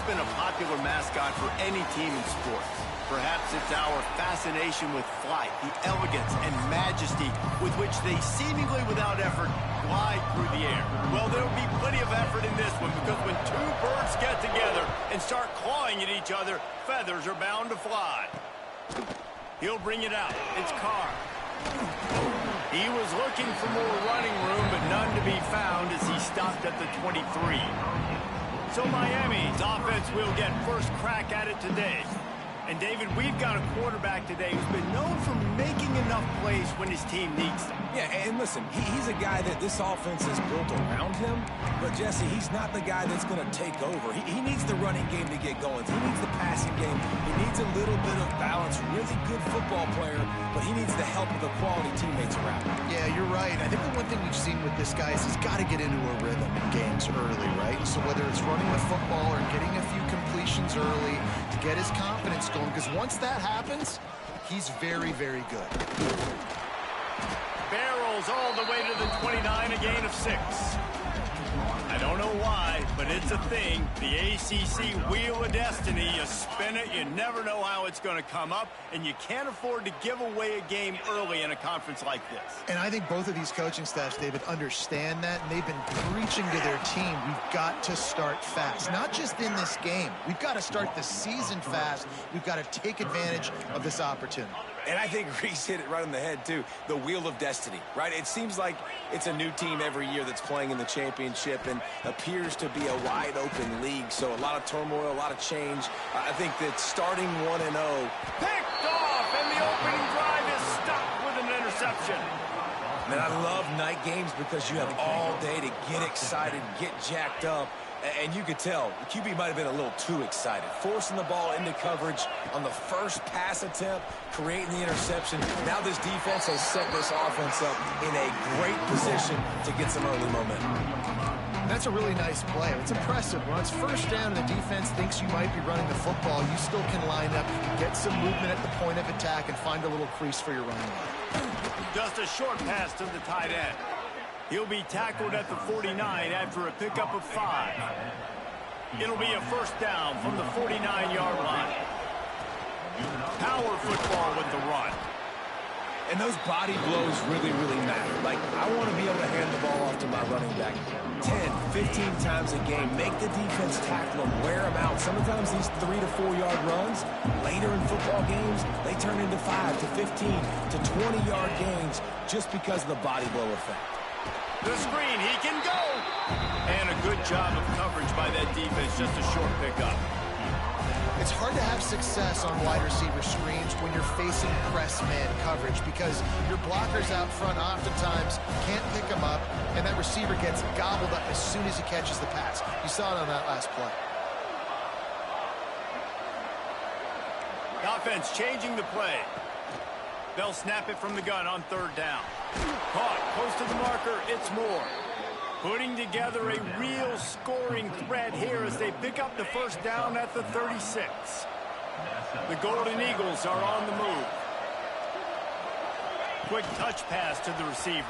been a popular mascot for any team in sports. Perhaps it's our fascination with flight, the elegance and majesty with which they seemingly without effort glide through the air. Well, there'll be plenty of effort in this one because when two birds get together and start clawing at each other, feathers are bound to fly. He'll bring it out. It's Carr. He was looking for more running room, but none to be found as he stopped at the 23. So Miami's offense will get first crack at it today. And, David, we've got a quarterback today who's been known for making enough plays when his team needs them. Yeah, and listen, he's a guy that this offense is built around him. But, Jesse, he's not the guy that's going to take over. He needs the running game to get going. He needs the passing game. He needs a little bit of balance. Really good football player, but he needs the help of the quality teammates around him. Yeah, you're right. I think the one thing we've seen with this guy is he's got to get into a rhythm in games early, right? So whether it's running the football or getting a few completions early to get his confidence going, because once that happens, he's very, very good. Barrels all the way to the 29, a gain of 6. I don't know why, but it's a thing. The ACC Wheel of Destiny, you spin it, you never know how it's going to come up, and you can't afford to give away a game early in a conference like this. And I think both of these coaching staffs, David, understand that, and they've been preaching to their team, we've got to start fast. Not just in this game. We've got to start the season fast. We've got to take advantage of this opportunity. And I think Reese hit it right on the head, too. The Wheel of Destiny, right? It seems like it's a new team every year that's playing in the championship and appears to be a wide-open league. So a lot of turmoil, a lot of change. I think that starting 1-0. Picked off, and the opening drive is stopped with an interception. Man, I love night games because you have all day to get excited, get jacked up. And you could tell, the QB might have been a little too excited. Forcing the ball into coverage on the first pass attempt, creating the interception. Now this defense has set this offense up in a great position to get some early momentum. That's a really nice play. It's impressive. When it's first down, the defense thinks you might be running the football. You still can line up, get some movement at the point of attack, and find a little crease for your running back. Just a short pass to the tight end. He'll be tackled at the 49 after a pickup of 5. It'll be a first down from the 49-yard line. Power football with the run. And those body blows really, really matter. Like, I want to be able to hand the ball off to my running back 10, 15 times a game. Make the defense tackle them, wear them out. Sometimes these 3 to 4 yard runs, later in football games, they turn into 5 to 15 to 20-yard gains just because of the body blow effect. The screen, he can go! And a good job of coverage by that defense, just a short pickup. It's hard to have success on wide receiver screens when you're facing press man coverage because your blockers out front oftentimes can't pick them up, and that receiver gets gobbled up as soon as he catches the pass. You saw it on that last play. The offense changing the play. They'll snap it from the gun on third down. Caught, close to the marker, it's Moore. Putting together a real scoring threat here as they pick up the first down at the 36. The Golden Eagles are on the move. Quick touch pass to the receiver.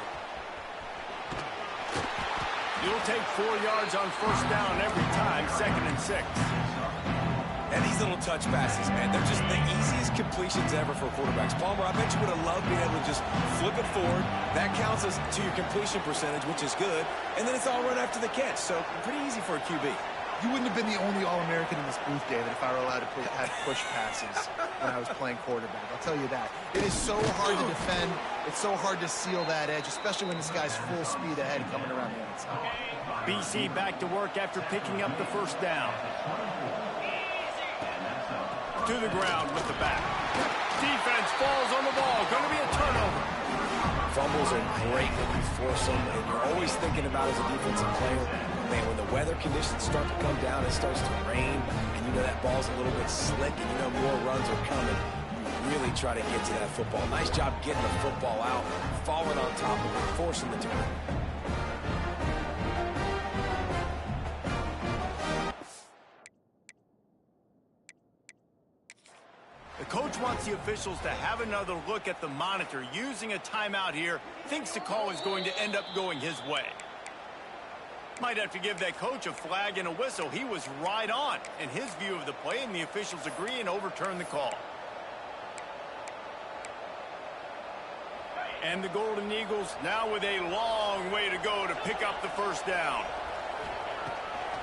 You'll take 4 yards on first down every time, 2nd and 6. And these little touch passes, man, they're just the easiest completions ever for quarterbacks. Palmer, I bet you would have loved being able to just flip it forward. That counts as to your completion percentage, which is good. And then it's all run after the catch, so pretty easy for a QB. You wouldn't have been the only All-American in this booth, David, if I were allowed to have push passes when I was playing quarterback. I'll tell you that. It is so hard to defend. It's so hard to seal that edge, especially when this guy's full speed ahead coming around the outside. BC back to work after picking up the first down. To the ground with the back. Defense falls on the ball. Going to be a turnover. Fumbles are great when you force them, and you're always thinking about as a defensive player, man, when the weather conditions start to come down, it starts to rain, and you know that ball's a little bit slick, and you know more runs are coming. You really try to get to that football. Nice job getting the football out, falling on top of it, forcing the turnover. The coach wants the officials to have another look at the monitor. Using a timeout here, thinks the call is going to end up going his way. Might have to give that coach a flag and a whistle. He was right on in his view of the play, and the officials agree and overturn the call. And the Golden Eagles now with a long way to go to pick up the first down.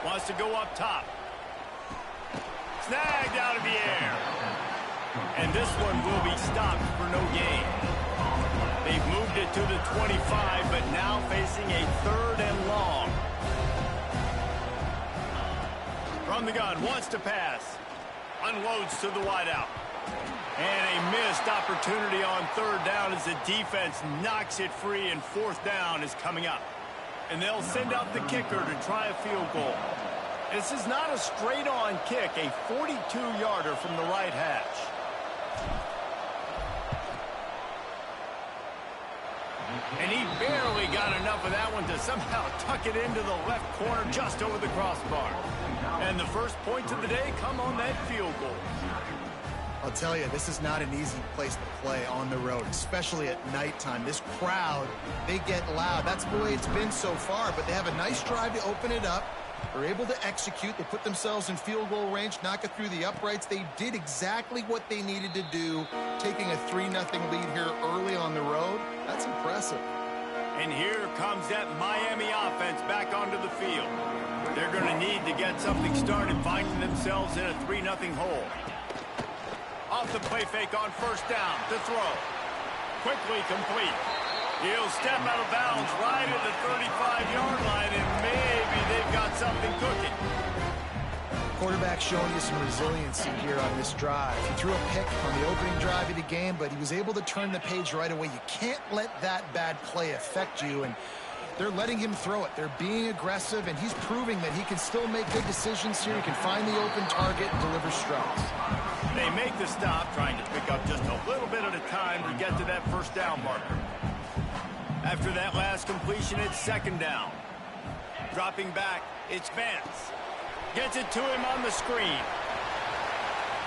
Wants to go up top. Snagged out of the air. And this one will be stopped for no gain. They've moved it to the 25, but now facing a 3rd and long. From the gun, wants to pass. Unloads to the wideout. And a missed opportunity on 3rd down as the defense knocks it free, and 4th down is coming up. And they'll send out the kicker to try a field goal. This is not a straight-on kick, a 42-yarder from the right hash. And he barely got enough of that one to somehow tuck it into the left corner just over the crossbar. And the first points of the day come on that field goal. I'll tell you, this is not an easy place to play on the road, especially at nighttime. This crowd, they get loud. That's the way it's been so far, but they have a nice drive to open it up. They're able to execute. They put themselves in field goal range, knock it through the uprights. They did exactly what they needed to do, taking a 3-0 lead here early on the road. That's impressive. And here comes that Miami offense back onto the field. They're going to need to get something started, finding themselves in a 3-0 hole. Off the play fake on 1st down to throw. Quickly complete. He'll step out of bounds right at the 35-yard line, and maybe they've got something cooking. Quarterback showing you some resiliency here on this drive. He threw a pick on the opening drive of the game, but he was able to turn the page right away. You can't let that bad play affect you, and they're letting him throw it. They're being aggressive, and he's proving that he can still make good decisions here. He can find the open target and deliver strikes. They make the stop, trying to pick up just a little bit at a time to get to that 1st down marker. After that last completion, it's 2nd down. Dropping back, it's Vance. Gets it to him on the screen.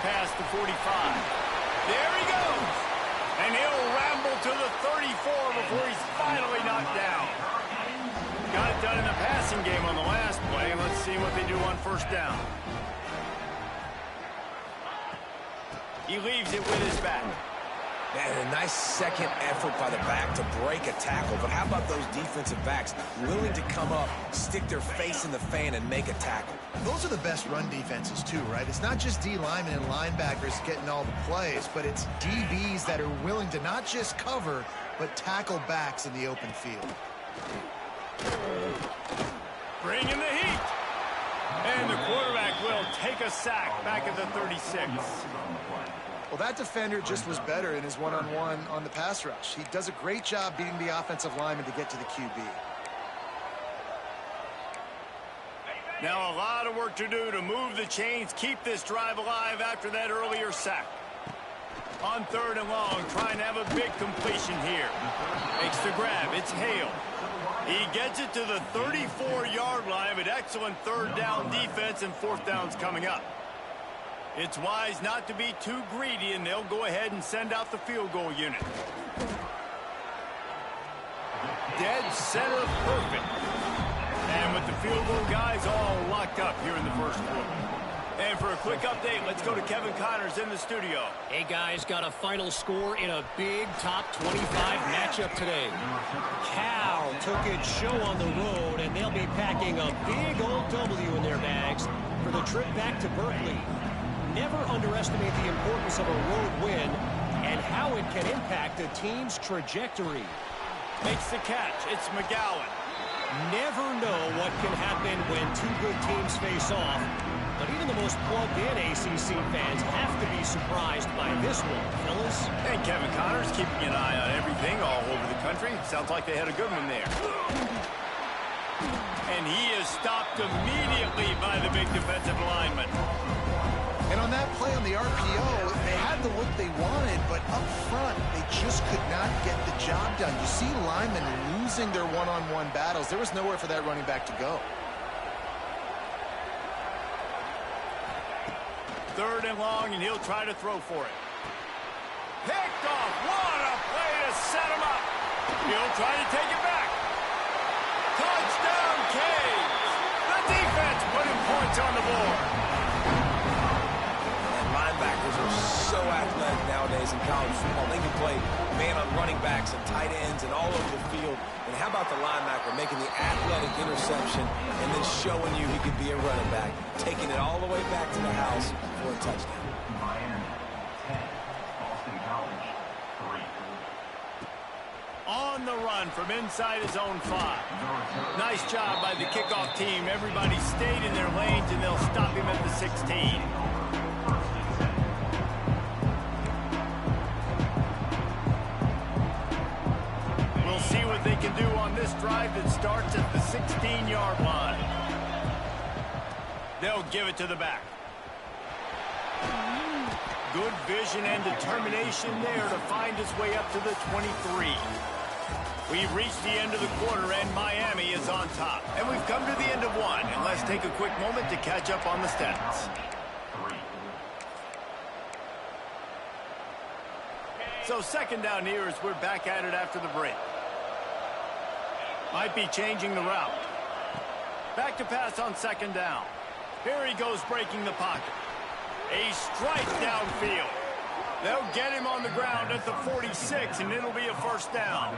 Past the 45. There he goes. And he'll ramble to the 34 before he's finally knocked down. Got it done in the passing game on the last play. Let's see what they do on 1st down. He leaves it with his back. Man, a nice second effort by the back to break a tackle. But how about those defensive backs willing to come up, stick their face in the fan, and make a tackle? Those are the best run defenses too, right? It's not just D linemen and linebackers getting all the plays, but it's DBs that are willing to not just cover, but tackle backs in the open field. Bring in the heat. And the quarterback will take a sack back at the 36. Well, that defender just was better in his one-on-one on the pass rush. He does a great job beating the offensive lineman to get to the QB. Now a lot of work to do to move the chains, keep this drive alive after that earlier sack. On 3rd and long, trying to have a big completion here. Makes the grab. It's Hale. He gets it to the 34-yard line, but excellent 3rd down defense, and 4th down's coming up. It's wise not to be too greedy, and they'll go ahead and send out the field goal unit. Dead center perfect. And with the field goal guys all locked up here in the 1st quarter. And for a quick update, let's go to Kevin Connors in the studio. Hey, guys, got a final score in a big top 25 matchup today. Cal took its show on the road, and they'll be packing a big old W in their bags for the trip back to Berkeley. Never underestimate the importance of a road win and how it can impact a team's trajectory. Makes the catch. It's McGowan. Never know what can happen when 2 good teams face off, but even the most plugged-in ACC fans have to be surprised by this one, fellas. And Kevin Connors keeping an eye on everything all over the country. Sounds like they had a good one there. And he is stopped immediately by the big defensive lineman. And on that play on the RPO, they had the look they wanted, but up front, they just could not get the job done. You see linemen losing their one-on-one battles. There was nowhere for that running back to go. 3rd and long, and he'll try to throw for it. Picked off. What a play to set him up. He'll try to take it back. Touchdown, Canes. defense putting points on the board. And linebackers are so athletic nowadays in college football. They can play man on running backs and tight ends and all over the field. And how about the linebacker making the athletic interception and then showing you he could be a running back, taking it all the way back to the house for a touchdown. On the run from inside his own 5. Nice job by the kickoff team. Everybody stayed in their lanes, and they'll stop him at the 16. We'll see what they can do on this drive that starts at the 16-yard line. They'll give it to the back. Good vision and determination there to find his way up to the 23. We've reached the end of the quarter, and Miami is on top. And we've come to the end of one. And let's take a quick moment to catch up on the stats. So second down here as we're back at it after the break. Might be changing the route. Back to pass on second down. Here he goes breaking the pocket. A strike downfield. They'll get him on the ground at the 46, and it'll be a first down.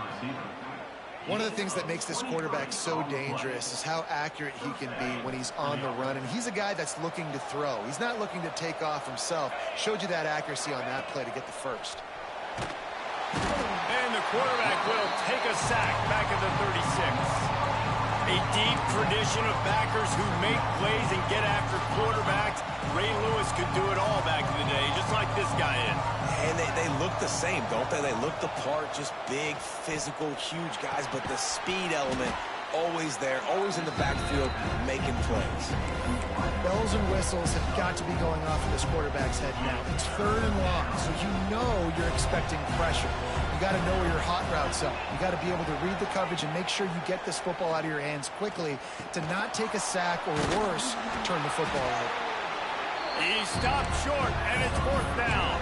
One of the things that makes this quarterback so dangerous is how accurate he can be when he's on the run. And he's a guy that's looking to throw. He's not looking to take off himself. Showed you that accuracy on that play to get the first. And the quarterback will take a sack back at the 36. A deep tradition of backers who make plays and get after quarterbacks. Ray Lewis could do it all back in the day, just like this guy is. And they look the same, don't they? They look the part, just big, physical, huge guys, but the speed element always there, always in the backfield, making plays. Bells and whistles have got to be going off in this quarterback's head now. It's third and long, so you know you're expecting pressure. You got to know where your hot routes are. You got to be able to read the coverage and make sure you get this football out of your hands quickly to not take a sack or worse, turn the football over. He stopped short, and it's fourth down.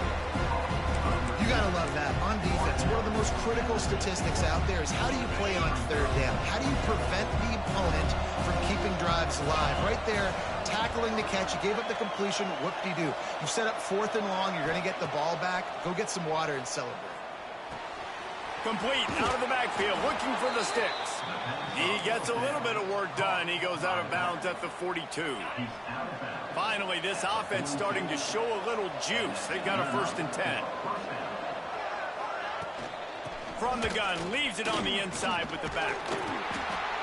You got to love that. On defense, one of the most critical statistics out there is how do you play on third down? How do you prevent the opponent from keeping drives alive? Right there, tackling the catch. You gave up the completion. Whoop-de-doo. You set up fourth and long. You're going to get the ball back. Go get some water and celebrate. Complete out of the backfield, looking for the sticks. He gets a little bit of work done. He goes out of bounds at the 42. Finally, this offense starting to show a little juice. They've got a 1st and 10. From the gun, leaves it on the inside with the back.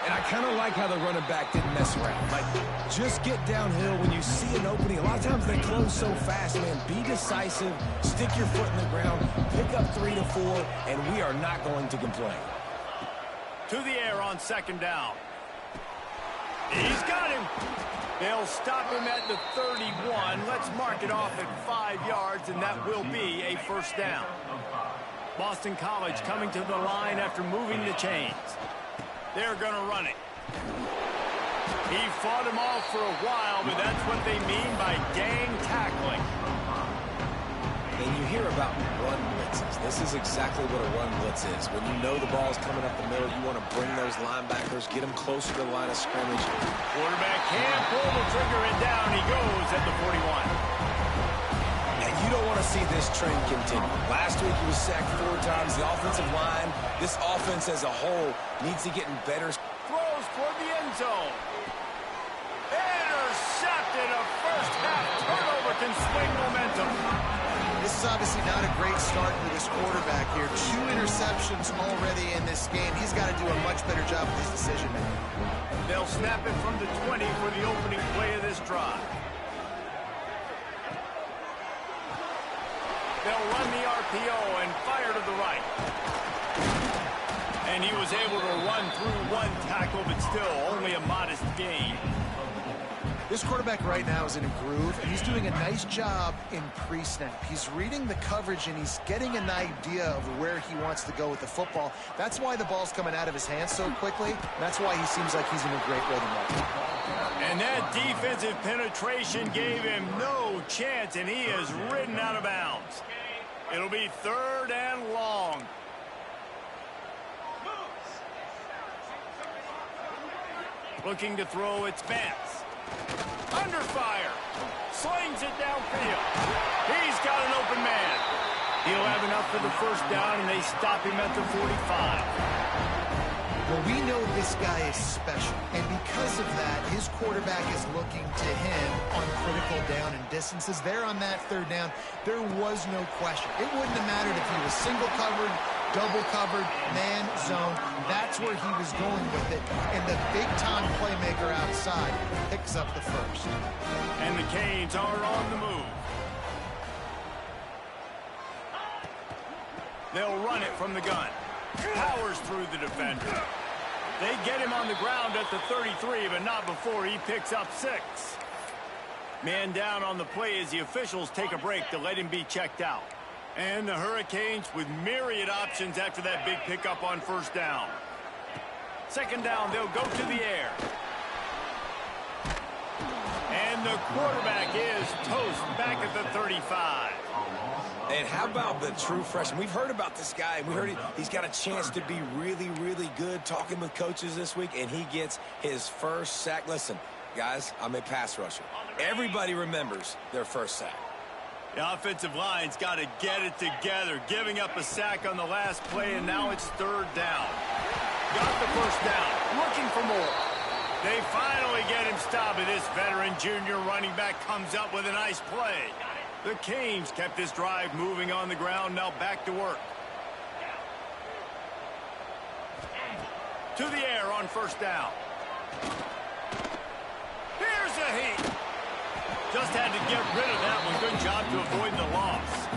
And I kind of like how the running back didn't mess around. Like, just get downhill when you see an opening. A lot of times they close so fast, man. Be decisive, stick your foot in the ground, pick up 3 to 4, and we are not going to complain. To the air on second down. He's got him. They'll stop him at the 31. Let's mark it off at 5 yards, and that will be a first down. Boston College coming to the line after moving the chains. They're going to run it. He fought him off for a while, but that's what they mean by gang tackling. And you hear about run blitzes. This is exactly what a run blitz is. When you know the ball's coming up the middle, you want to bring those linebackers, get them closer to the line of scrimmage. Quarterback can't pull the trigger, and down he goes at the 41. And you don't want to see this trend continue. Last week he was sacked 4 times. The offensive line, this offense as a whole, needs to get in better. Throws toward the end zone. Intercepted. A first half turnover can swing momentum. This is obviously not a great start for this quarterback here. 2 interceptions already in this game. He's got to do a much better job with his decision making. They'll snap it from the 20 for the opening play of this drive. They'll run the RPO and fire to the right. And he was able to run through 1 tackle, but still only a modest gain. This quarterback right now is in a groove, and he's doing a nice job in pre-snap. He's reading the coverage, and he's getting an idea of where he wants to go with the football. That's why the ball's coming out of his hands so quickly. That's why he seems like he's in a great rhythm right now. And that defensive penetration gave him no chance, and he is ridden out of bounds. It'll be 3rd and long. Looking to throw, it's Vance. Under fire. Slings it downfield. He's got an open man. He'll have enough for the first down, and they stop him at the 45. Well, we know this guy is special, and because of that, his quarterback is looking to him on critical down and distances. There on that third down, there was no question. It wouldn't have mattered if he was single covered, double covered, man, zone. That's where he was going with it, and the big-time playmaker outside picks up the first. And the Canes are on the move. They'll run it from the gun. Powers through the defender. They get him on the ground at the 33, but not before he picks up 6. Man down on the play as the officials take a break to let him be checked out. And the Hurricanes with myriad options after that big pickup on first down. Second down, they'll go to the air. And the quarterback is toast back at the 35. And how about the true freshman? We've heard about this guy. We heard he's got a chance to be really, really good talking with coaches this week, and he gets his first sack. Listen, guys, I'm a pass rusher. Everybody remembers their first sack. The offensive line's got to get it together, giving up a sack on the last play, and now it's third down. Got the first down, looking for more. They finally get him stopped, and this veteran junior running back comes up with a nice play. The Canes kept this drive moving on the ground, now back to work. To the air on first down. Here's a heat. Just had to get rid of that one. Good job to avoid the loss.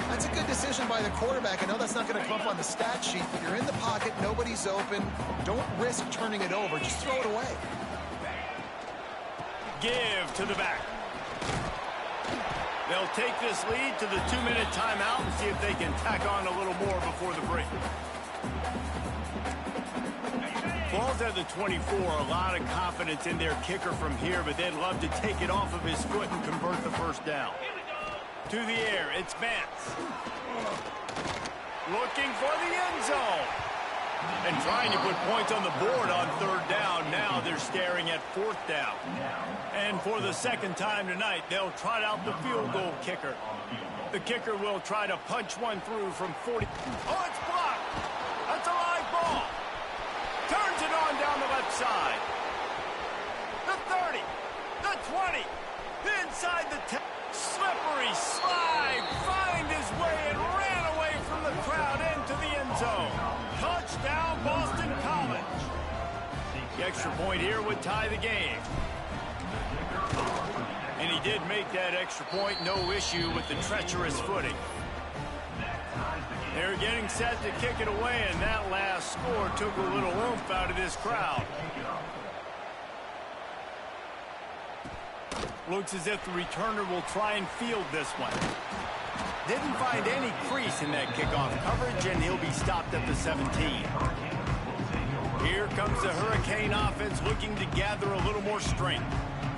That's a good decision by the quarterback. I know that's not going to come up on the stat sheet, but you're in the pocket, nobody's open. Don't risk turning it over. Just throw it away. Give to the back. They'll take this lead to the 2-minute timeout and see if they can tack on a little more before the break. Ball's at the 24. A lot of confidence in their kicker from here, but they'd love to take it off of his foot and convert the first down. To the air, it's Vance. Looking for the end zone. And trying to put points on the board on third down. Now they're staring at fourth down. And for the second time tonight, they'll trot out the field goal kicker. The kicker will try to punch one through from 40. Oh, it's blocked. That's a live ball. Turns it on down the left side. The 30. The 20. Inside the 10. Slippery slide. Find his way and ran away from the crowd into the end zone. Touchdown, Boston College. The extra point here would tie the game. And he did make that extra point, no issue with the treacherous footing. They're getting set to kick it away, and that last score took a little oomph out of this crowd. Looks as if the returner will try and field this one. Didn't find any crease in that kickoff coverage, and he'll be stopped at the 17. Here comes the Hurricane offense looking to gather a little more strength.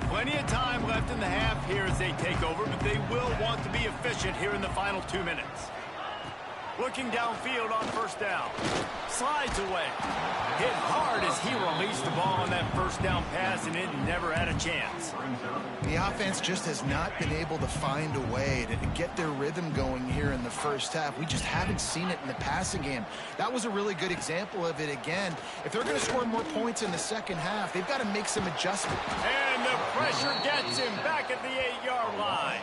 Plenty of time left in the half here as they take over, but they will want to be efficient here in the final 2 minutes. Looking downfield on first down. Slides away. Hit hard as he released the ball on that first down pass, and it never had a chance. The offense just has not been able to find a way to get their rhythm going here in the first half. We just haven't seen it in the passing game. That was a really good example of it again. If they're going to score more points in the second half, they've got to make some adjustments. And the pressure gets him back at the 8-yard line.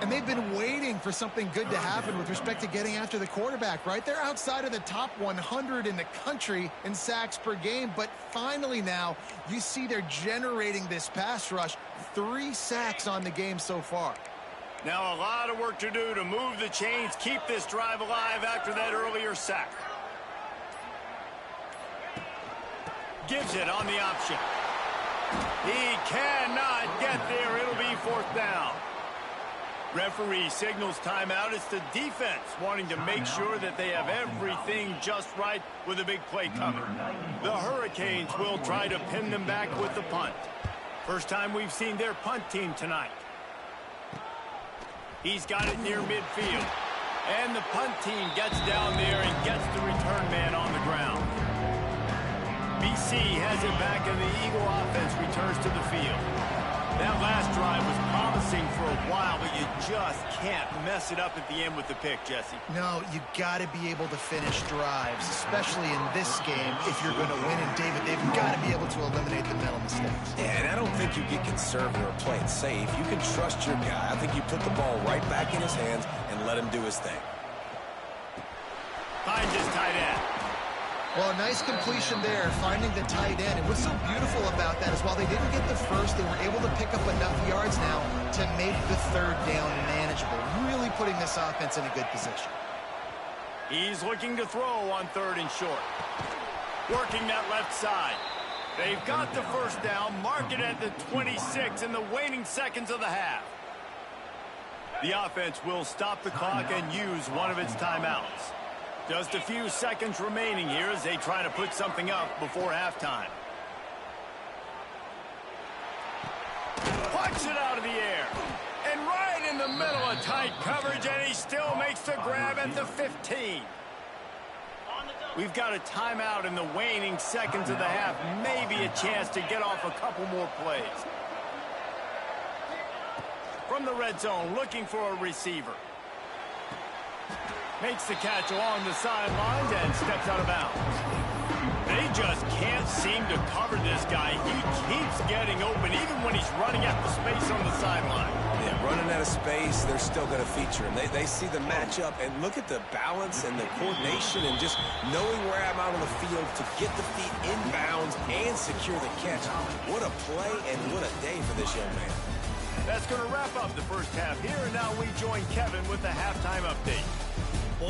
And they've been waiting for something good to happen with respect to getting after the quarterback, right? They're outside of the top 100 in the country in sacks per game, but finally now you see they're generating this pass rush. 3 sacks on the game so far. Now a lot of work to do to move the chains, keep this drive alive after that earlier sack. Gives it on the option. He cannot get there. It'll be fourth down. Referee signals timeout. It's the defense wanting to make sure that they have everything just right with a big play coming. The Hurricanes will try to pin them back with the punt. First time we've seen their punt team tonight. He's got it near midfield. And the punt team gets down there and gets the return man on the ground. BC has it back, and the Eagle offense returns to the field. That last drive was promising for a while, but you just can't mess it up at the end with the pick, Jesse. No, you got to be able to finish drives, especially in this game if you're going to win. And, David, they've got to be able to eliminate the mental mistakes. Yeah, and I don't think you get conservative or play it safe. You can trust your guy. I think you put the ball right back in his hands and let him do his thing. Finds his tight end. Well, a nice completion there, finding the tight end. And what's so beautiful about that is while they didn't get the first, they were able to pick up enough yards now to make the third down manageable, really putting this offense in a good position. He's looking to throw on 3rd and short. Working that left side. They've got the first down, mark it at the 26 in the waning seconds of the half. The offense will stop the clock and use one of its timeouts. Just a few seconds remaining here as they try to put something up before halftime. Punch it out of the air. And right in the middle of tight coverage, and he still makes the grab at the 15. We've got a timeout in the waning seconds of the half. Maybe a chance to get off a couple more plays. From the red zone, looking for a receiver. Makes the catch along the sidelines and steps out of bounds. They just can't seem to cover this guy. He keeps getting open even when he's running out of space on the sideline. Yeah, running out of space, they're still going to feature him. They see the matchup, and look at the balance and the coordination and just knowing where I'm out on the field to get the feet in bounds and secure the catch. What a play and what a day for this young man. That's going to wrap up the first half here, and now we join Kevin with the halftime update.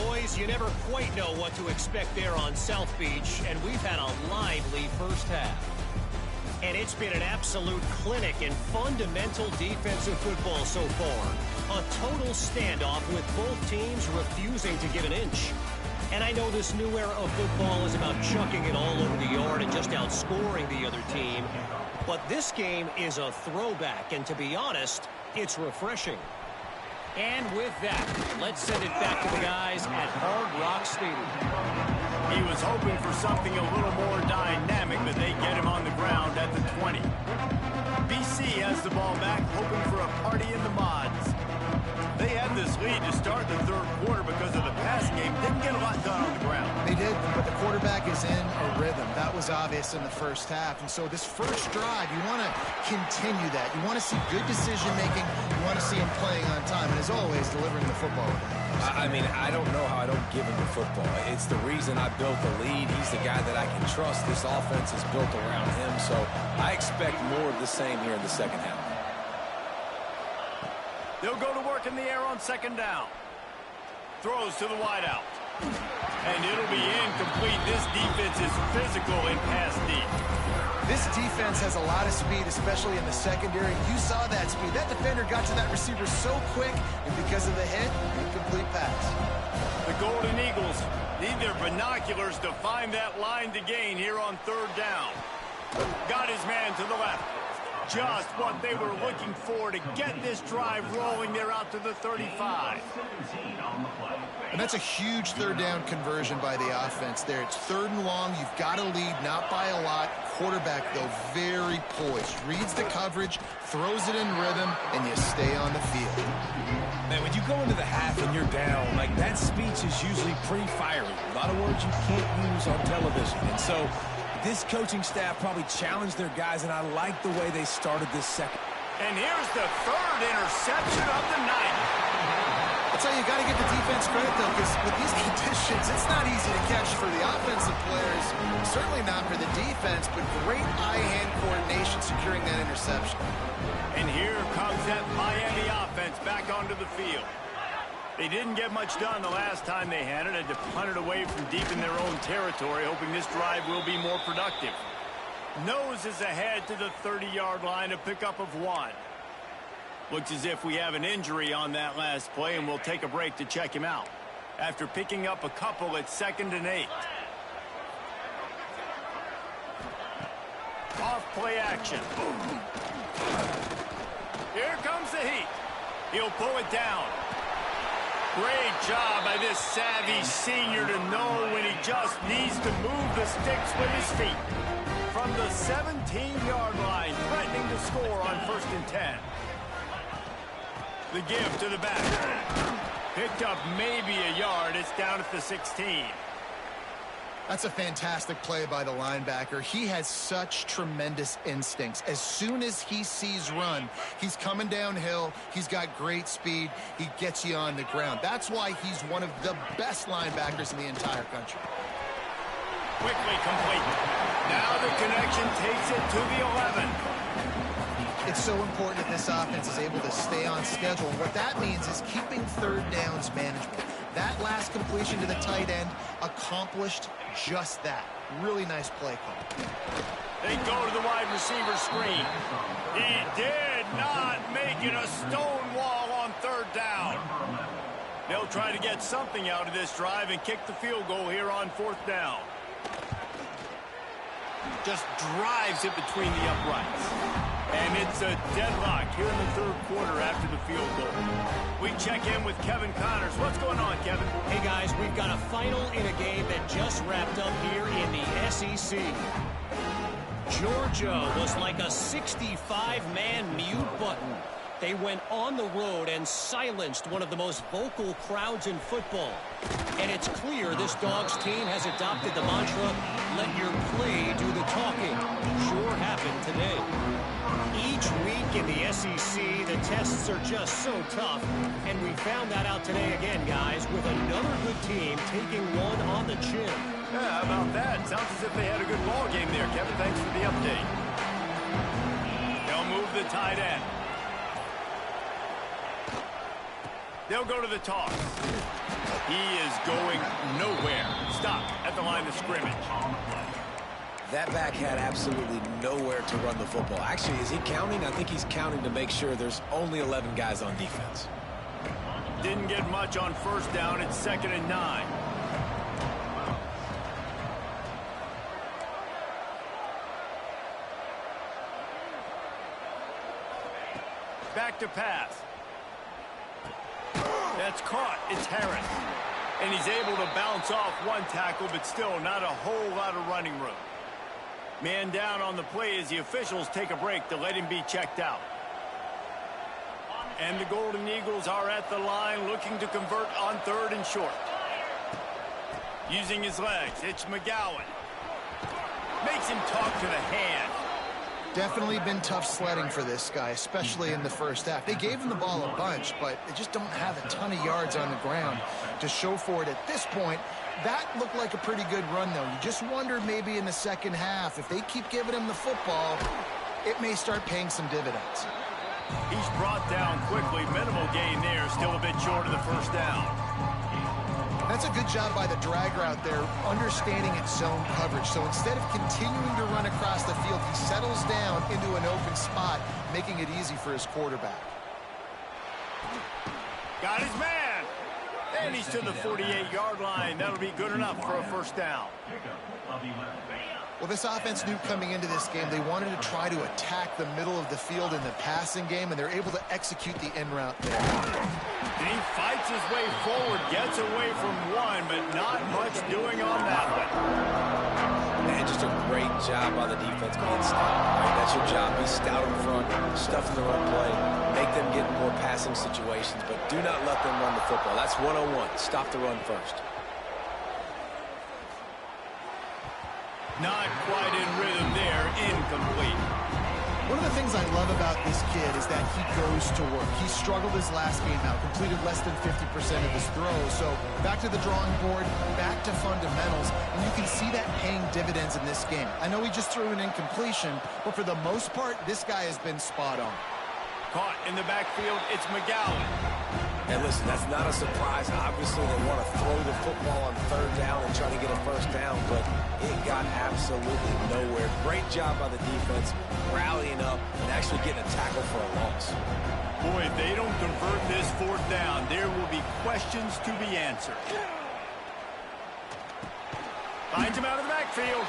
Boys, you never quite know what to expect there on South Beach, and we've had a lively first half. And it's been an absolute clinic in fundamental defensive football so far. A total standoff with both teams refusing to give an inch. And I know this new era of football is about chucking it all over the yard and just outscoring the other team. But this game is a throwback, and to be honest, it's refreshing. And with that, let's send it back to the guys at Hard Rock Stadium. He was hoping for something a little more dynamic, but they get him on the ground at the 20. BC has the ball back, hoping for a party in the mods. They had this lead to start the third quarter because of the passing game. Didn't get a lot done on the ground. They did, but the quarterback is in a rhythm. That was obvious in the first half. And so this first drive, you want to continue that. You want to see good decision-making. You want to see him playing on time. And as always, delivering the football. I mean, I don't know how I don't give him the football. It's the reason I built the lead. He's the guy that I can trust. This offense is built around him. So I expect more of the same here in the second half. They'll go to work in the air on second down. Throws to the wideout. And it'll be incomplete. This defense is physical in pass deep. This defense has a lot of speed, especially in the secondary. You saw that speed. That defender got to that receiver so quick, and because of the hit, incomplete pass. The Golden Eagles need their binoculars to find that line to gain here on third down. Got his man to the left. Just what they were looking for to get this drive rolling. They're out to the 35. And that's a huge third down conversion by the offense there. It's 3rd and long. You've got to lead, not by a lot. Quarterback, though, very poised. Reads the coverage, throws it in rhythm, and you stay on the field. Man, when you go into the half and you're down, like that speech is usually pretty fiery. A lot of words you can't use on television. And so this coaching staff probably challenged their guys, and I like the way they started this second. And here's the 3rd interception of the night. That's how you got to give the defense credit, though, because with these conditions, it's not easy to catch for the offensive players. Certainly not for the defense, but great eye-hand coordination securing that interception. And here comes that Miami offense back onto the field. They didn't get much done the last time they had it. Had to punt it away from deep in their own territory, hoping this drive will be more productive. Nose is ahead to the 30-yard line, a pickup of 1. Looks as if we have an injury on that last play, and we'll take a break to check him out. After picking up a couple at 2nd and 8. Off play action. Here comes the heat. He'll pull it down. Great job by this savvy senior to know when he just needs to move the sticks with his feet. from the 17-yard line, threatening to score on 1st and 10. The give to the back. Picked up maybe a yard. It's down at the 16. That's a fantastic play by the linebacker. He has such tremendous instincts. As soon as he sees run, he's coming downhill. He's got great speed. He gets you on the ground. That's why he's one of the best linebackers in the entire country. Quickly complete. Now the connection takes it to the 11. It's so important that this offense is able to stay on schedule. What that means is keeping third downs manageable. That last completion to the tight end accomplished just that. Really nice play call. They go to the wide receiver screen. He did not make it a stone wall on 3rd down. They'll try to get something out of this drive and kick the field goal here on 4th down. Just drives it between the uprights. And it's a deadlock here in the 3rd quarter after the field goal. We check in with Kevin Connors. What's going on, Kevin? Hey, guys, we've got a final in a game that just wrapped up here in the SEC. Georgia was like a 65-man mute button. They went on the road and silenced one of the most vocal crowds in football. And it's clear this Dogs team has adopted the mantra, let your play do the talking. Sure happened today. Each week in the SEC, the tests are just so tough. And we found that out today again, guys, with another good team taking one on the chin. Yeah, how about that? Sounds as if they had a good ball game there, Kevin. Thanks for the update. They'll move the tight end. They'll go to the toss. He is going nowhere. Stop at the line of scrimmage. That back had absolutely nowhere to run the football. Actually, is he counting? I think he's counting to make sure there's only 11 guys on defense. Didn't get much on 1st down. It's 2nd and 9. Back to pass. That's caught. It's Harris. And he's able to bounce off one tackle, but still not a whole lot of running room. Man down on the play as the officials take a break to let him be checked out. And the Golden Eagles are at the line looking to convert on 3rd and short. Using his legs, it's McGowan. Makes him talk to the hand. Definitely been tough sledding for this guy, especially in the 1st half. They gave him the ball a bunch, but they just don't have a ton of yards on the ground to show for it at this point. That looked like a pretty good run, though. You just wonder maybe in the 2nd half, if they keep giving him the football, it may start paying some dividends. He's brought down quickly. Minimal gain there. Still a bit short of the 1st down. That's a good job by the drag route there, understanding its zone coverage. So instead of continuing to run across the field, he settles down into an open spot, making it easy for his quarterback. Got his man. And he's to the 48-yard line. That'll be good enough for a 1st down. Well, this offense knew coming into this game they wanted to try to attack the middle of the field in the passing game, and they're able to execute the in route there. And he fights his way forward, gets away from one, but not much doing on that one. Man, just a great job by the defense being stout. Right? That's your job. Be stout in front, stuff in the run play, make them get in more passing situations, but do not let them run the football. That's 101. Stop the run first. Not quite in rhythm there. Incomplete. One of the things I love about this kid is that he goes to work. He struggled his last game out, completed less than 50% of his throws. So back to the drawing board, back to fundamentals, and you can see that paying dividends in this game. I know he just threw an incompletion, but for the most part, this guy has been spot on. Caught in the backfield, it's McGowan. And listen, that's not a surprise. Obviously, they want to throw the football on 3rd down and try to get a 1st down, but it got absolutely nowhere. Great job by the defense, rallying up and actually getting a tackle for a loss. Boy, if they don't convert this 4th down, there will be questions to be answered. Finds him out of the backfield.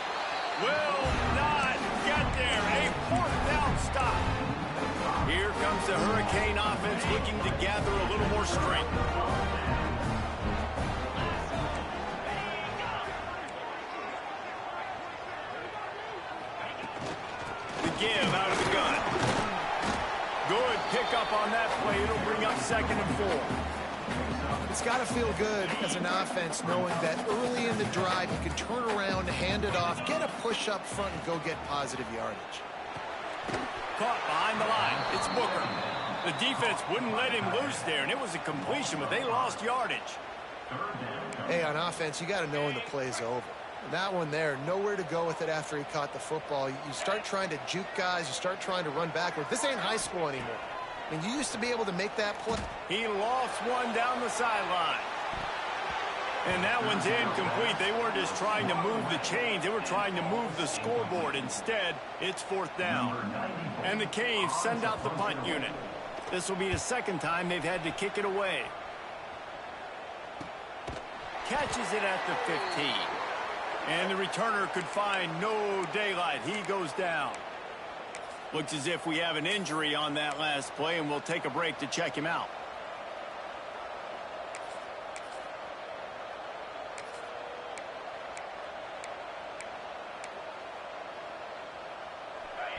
Will not get there. A 4th down stop. Here comes the Hurricane offense looking to gather a little more strength. 2nd and 4. It's got to feel good as an offense knowing that early in the drive you can turn around, hand it off, get a push up front, and go get positive yardage. Caught behind the line. It's Booker. The defense wouldn't let him loose there, and it was a completion, but they lost yardage. Hey, on offense, you got to know when the play's over. And that one there, nowhere to go with it after he caught the football. You start trying to juke guys. You start trying to run backward. This ain't high school anymore. I mean, you used to be able to make that play. He lost one down the sideline. And that one's incomplete. They weren't just trying to move the chains. They were trying to move the scoreboard. Instead, it's 4th down. And the Canes send out the punt unit. This will be the 2nd time they've had to kick it away. Catches it at the 15. And the returner could find no daylight. He goes down. Looks as if we have an injury on that last play, and we'll take a break to check him out.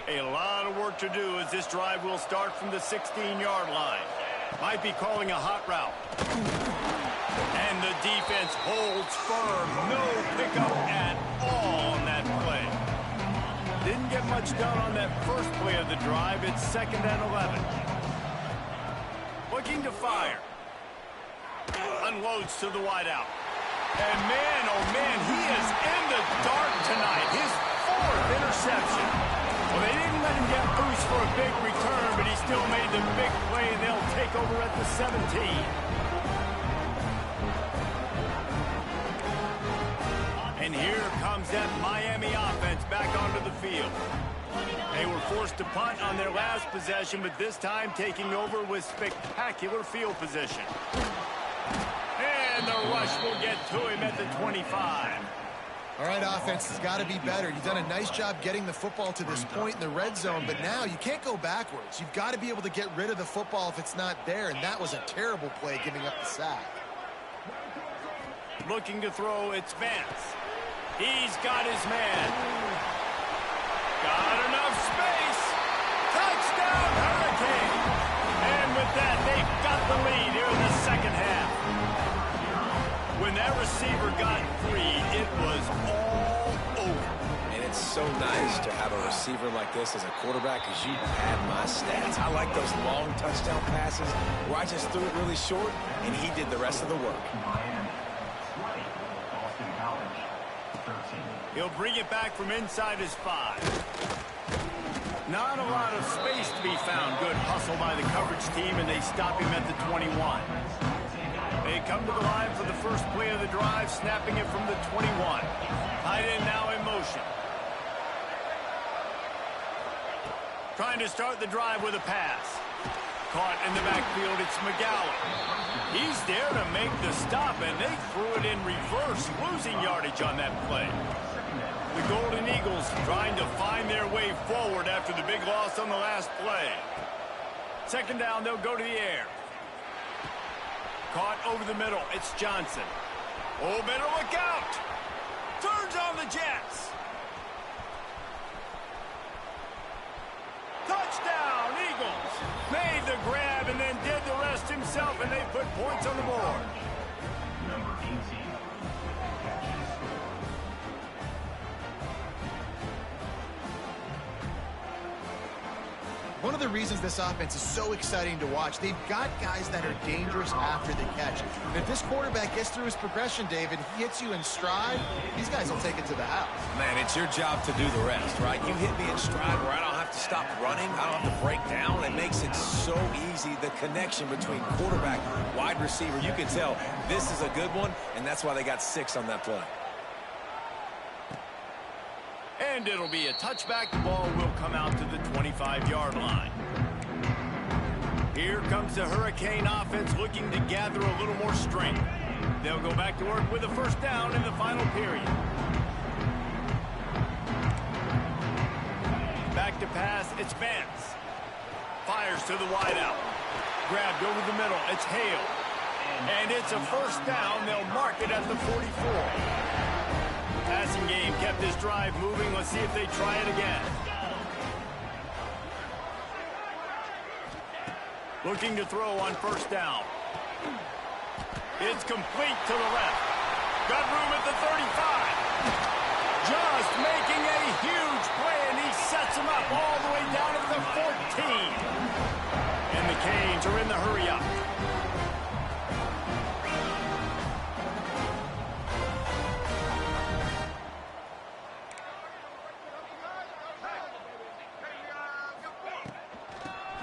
A lot of work to do as this drive will start from the 16-yard line. Might be calling a hot route. And the defense holds firm. No pickup at all on that play. Didn't get much done on that first play of the drive. It's 2nd and 11. Looking to fire. Unloads to the wideout. And man, oh man, he is in the dark tonight. His 4th interception. Well, they didn't let him get loose for a big return, but he still made the big play, and they'll take over at the 17. And here comes that Miami offense back onto the field. They were forced to punt on their last possession, but this time taking over with spectacular field position. And the rush will get to him at the 25. All right, offense has got to be better. You've done a nice job getting the football to this point in the red zone, but now you can't go backwards. You've got to be able to get rid of the football if it's not there, and that was a terrible play giving up the sack. Looking to throw, it's Vance. He's got his man. Got enough space. Touchdown, Hurricane. And with that, they've got the lead here in the 2nd half. When that receiver got free, it was all over. And it's so nice to have a receiver like this as a quarterback because you had my stats. I like those long touchdown passes where I just threw it really short, and he did the rest of the work. He'll bring it back from inside his 5. Not a lot of space to be found. Good hustle by the coverage team, and they stop him at the 21. They come to the line for the first play of the drive, snapping it from the 21. Tight end now in motion. Trying to start the drive with a pass. Caught in the backfield, it's McGowan. He's there to make the stop, and they threw it in reverse, losing yardage on that play. The Golden Eagles trying to find their way forward after the big loss on the last play. 2nd down, they'll go to the air. Caught over the middle, it's Johnson. Oh, better look out! Turns on the Jets. Touchdown, Eagles! Made the grab and then did the rest himself, and they put points on the board. Number 18. One of the reasons this offense is so exciting to watch, they've got guys that are dangerous after the catch. And if this quarterback gets through his progression, David, he hits you in stride, these guys will take it to the house. Man, it's your job to do the rest, right? You hit me in stride where I don't have to stop running. I don't have to break down. It makes it so easy, the connection between quarterback, wide receiver. You can tell this is a good one, and that's why they got 6 on that play. And it'll be a touchback. The ball will come out to the 25-yard line. Here comes the Hurricane offense looking to gather a little more strength. They'll go back to work with a 1st down in the final period. Back to pass, it's Vance. Fires to the wideout. Grabbed over the middle, it's Hale. And it's a 1st down. They'll mark it at the 44. Passing game kept this drive moving. Let's see if they try it again. Looking to throw on first down. It's complete to the left. Got room at the 35. Just making a huge play, and he sets him up all the way down to the 14. And the Canes are in the hurry up.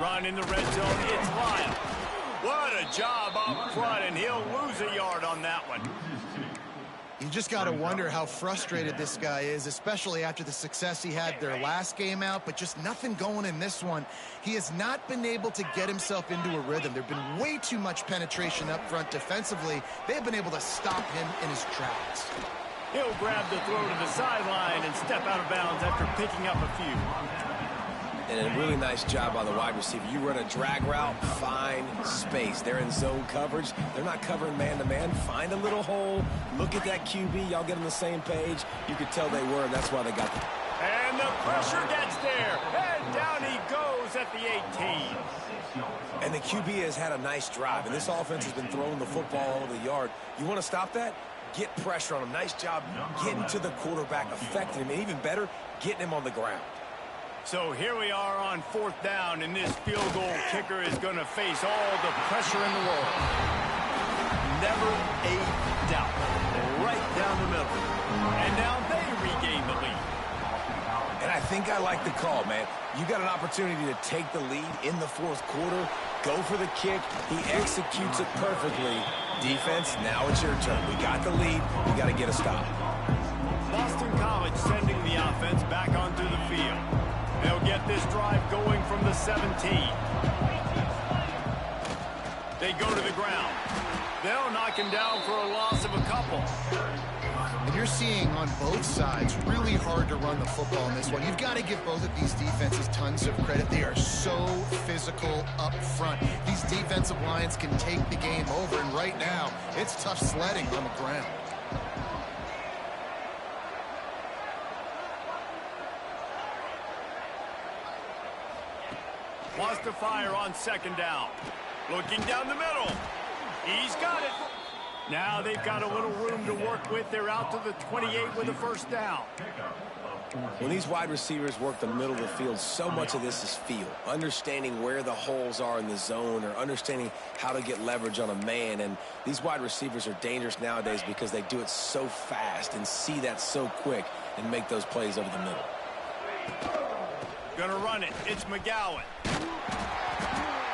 Run in the red zone, it's Lyle. What a job up front, and he'll lose a yard on that one. You just got to wonder how frustrated this guy is, especially after the success he had their last game out, but just nothing going in this one. He has not been able to get himself into a rhythm. There's been way too much penetration up front defensively. They've been able to stop him in his tracks. He'll grab the throw to the sideline and step out of bounds after picking up a few. And a really nice job by the wide receiver. You run a drag route, find space. They're in zone coverage. They're not covering man-to-man. Find a little hole. Look at that QB. Y'all get on the same page. You could tell they were, and that's why they got them. And the pressure gets there. And down he goes at the 18. And the QB has had a nice drive, and this offense has been throwing the football all over the yard. You want to stop that? Get pressure on him. Nice job getting to the quarterback, affecting him, and even better, getting him on the ground. So here we are on fourth down, and this field goal kicker is going to face all the pressure in the world. Never a doubt. Right down the middle. And now they regain the lead. And I think I like the call, man. You got an opportunity to take the lead in the fourth quarter. Go for the kick. He executes it perfectly. Defense, now it's your turn. We got the lead. We got to get a stop. Boston College sending the offense back onto the field. They'll get this drive going from the 17. They go to the ground. They'll knock him down for a loss of a couple. And you're seeing on both sides really hard to run the football in this one. You've got to give both of these defenses tons of credit. They are so physical up front. These defensive lines can take the game over, and right now, it's tough sledding on the ground. Wants to fire on second down. Looking down the middle. He's got it. Now they've got a little room to work with. They're out to the 28 with a first down. When these wide receivers work the middle of the field, so much of this is feel. Understanding where the holes are in the zone, or understanding how to get leverage on a man. And these wide receivers are dangerous nowadays because they do it so fast and see that so quick and make those plays over the middle. Gonna run it. It's McGowan.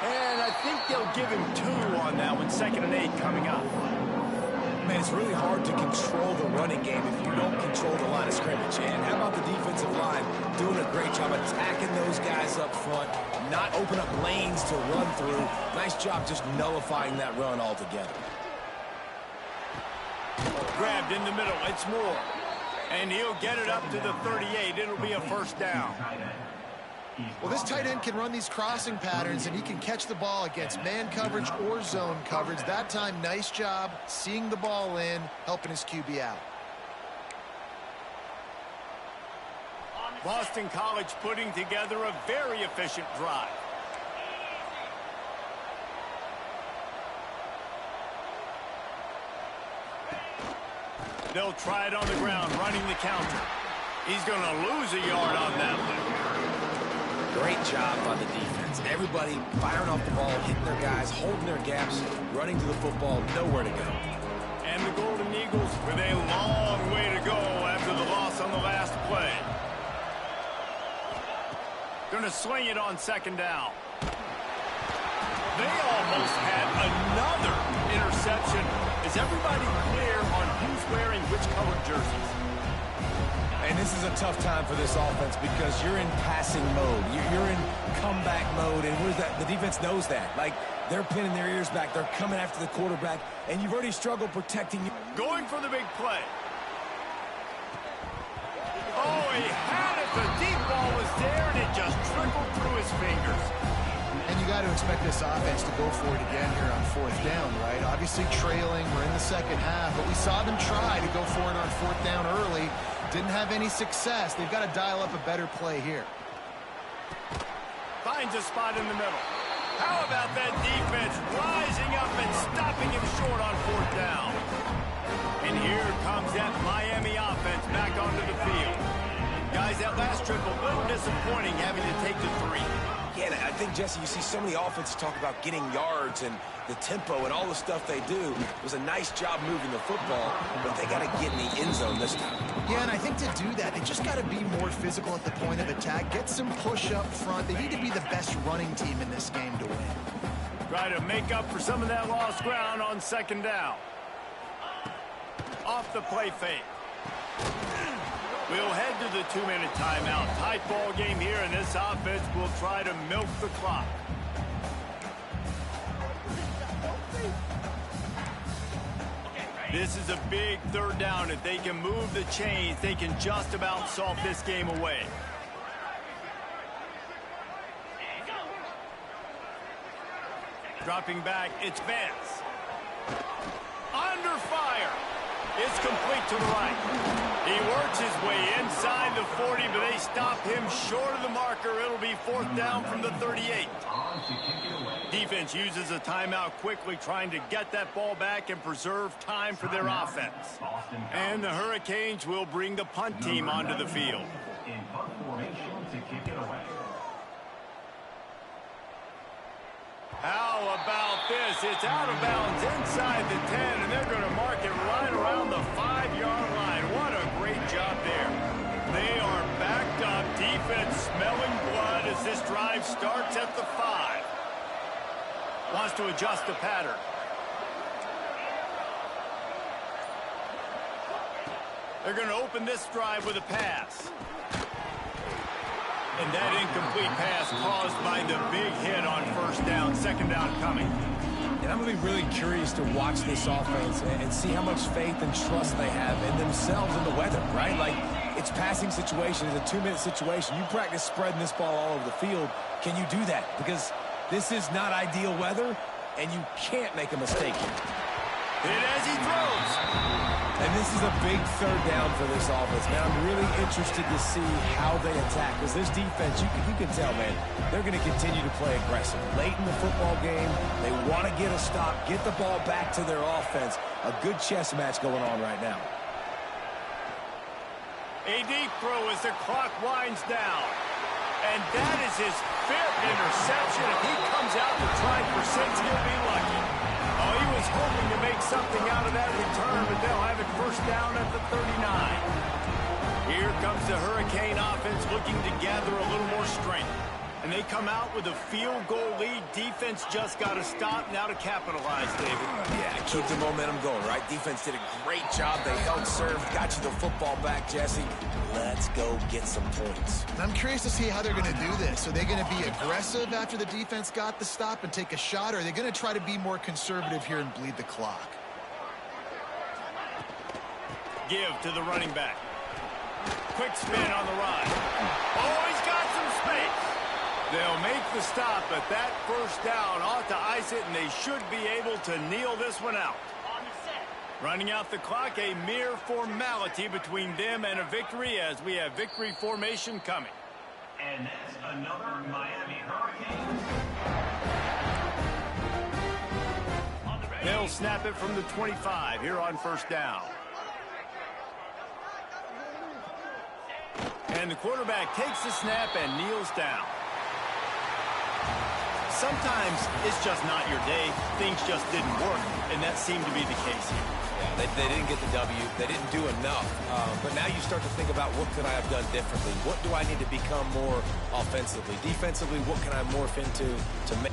And I think they'll give him 2 on that one. 2nd and 8 coming up. Man, it's really hard to control the running game if you don't control the line of scrimmage. And how about the defensive line doing a great job attacking those guys up front, not open up lanes to run through. Nice job just nullifying that run altogether. Grabbed in the middle. It's Moore. And he'll get it up to the 38. It'll be a first down. Well, this tight end can run these crossing patterns, and he can catch the ball against man coverage or zone coverage. That time, nice job seeing the ball in, helping his QB out. Boston College putting together a very efficient drive. They'll try it on the ground, running the counter. He's going to lose a yard on that one. Great job by the defense. Everybody firing off the ball, hitting their guys, holding their gaps, running to the football, nowhere to go. And the Golden Eagles with a long way to go after the loss on the last play. Going to sling it on second down. They almost had another interception. Is everybody clear on who's wearing which colored jerseys? And this is a tough time for this offense because you're in passing mode. You're in comeback mode, and what is that? The defense knows that. Like, they're pinning their ears back. They're coming after the quarterback, and you've already struggled protecting you. Going for the big play. Oh, he had it. The deep ball was there, and it just trickled through his fingers. And you got to expect this offense to go for it again here on fourth down, right? Obviously trailing. We're in the second half, but we saw them try to go for it on fourth down early. Didn't have any success. They've got to dial up a better play here. Finds a spot in the middle. How about that defense rising up and stopping him short on fourth down? And here comes that Miami offense back onto the field. Guys, that last trip a little disappointing having to take the 3. Yeah, I think, Jesse, you see so many offenses talk about getting yards and the tempo and all the stuff they do. It was a nice job moving the football, but they got to get in the end zone this time. Yeah, and I think to do that, they just got to be more physical at the point of attack. Get some push up front. They need to be the best running team in this game to win. Try to make up for some of that lost ground on second down. Off the play fake. We'll head to the 2-minute timeout. Tight ball game here, and this offense will try to milk the clock. This is a big third down. If they can move the chains, they can just about salt this game away. Dropping back, it's Vance. Under fire. It's complete to the right. He works his way inside the 40, but they stop him short of the marker. It'll be fourth down from the 38. Defense uses a timeout quickly, trying to get that ball back and preserve time for their offense. And the Hurricanes will bring the punt team onto the field. In punt formation to kick it away. How about this? It's out of bounds inside the 10, and they're going to mark it right around the 5-yard line. What a great job there. They are backed up. Defense smelling blood as this drive starts at the 5. Wants to adjust the pattern. They're going to open this drive with a pass. And that incomplete pass caused by the big hit on first down, second down coming. And I'm going to be really curious to watch this offense and see how much faith and trust they have in themselves and the weather, right? Like, it's passing situation, it's a 2-minute situation. You practice spreading this ball all over the field. Can you do that? Because this is not ideal weather, and you can't make a mistake here. Hit as he throws. And this is a big third down for this offense, man. I'm really interested to see how they attack, because this defense, you can tell, man, they're going to continue to play aggressive. Late in the football game, they want to get a stop, get the ball back to their offense. A good chess match going on right now. A deep throw as the clock winds down. And that is his 5th interception. If he comes out to try for 6, he'll be lucky. Oh, he was hoping to make something out of that return, but they'll have it first down at the 39. Here comes the Hurricane offense looking to gather a little more strength. And they come out with a field goal lead. Defense just got to stop now to capitalize, David. Yeah, to keep the momentum going, right? Defense did a great job. They held serve, got you the football back, Jesse. Let's go get some points. I'm curious to see how they're going to do this. Are they going to be aggressive after the defense got the stop and take a shot, or are they going to try to be more conservative here and bleed the clock? Give to the running back. Quick spin on the run. Oh, he's got some space. They'll make the stop, but that first down ought to ice it, and they should be able to kneel this one out. Running out the clock, a mere formality between them and a victory as we have victory formation coming. And that's another Miami Hurricanes. They'll snap it from the 25 here on first down. And the quarterback takes the snap and kneels down. Sometimes it's just not your day. Things just didn't work, and that seemed to be the case here. Yeah, they didn't get the W. They didn't do enough. But now you start to think about, what could I have done differently? What do I need to become more offensively? Defensively, what can I morph into to make...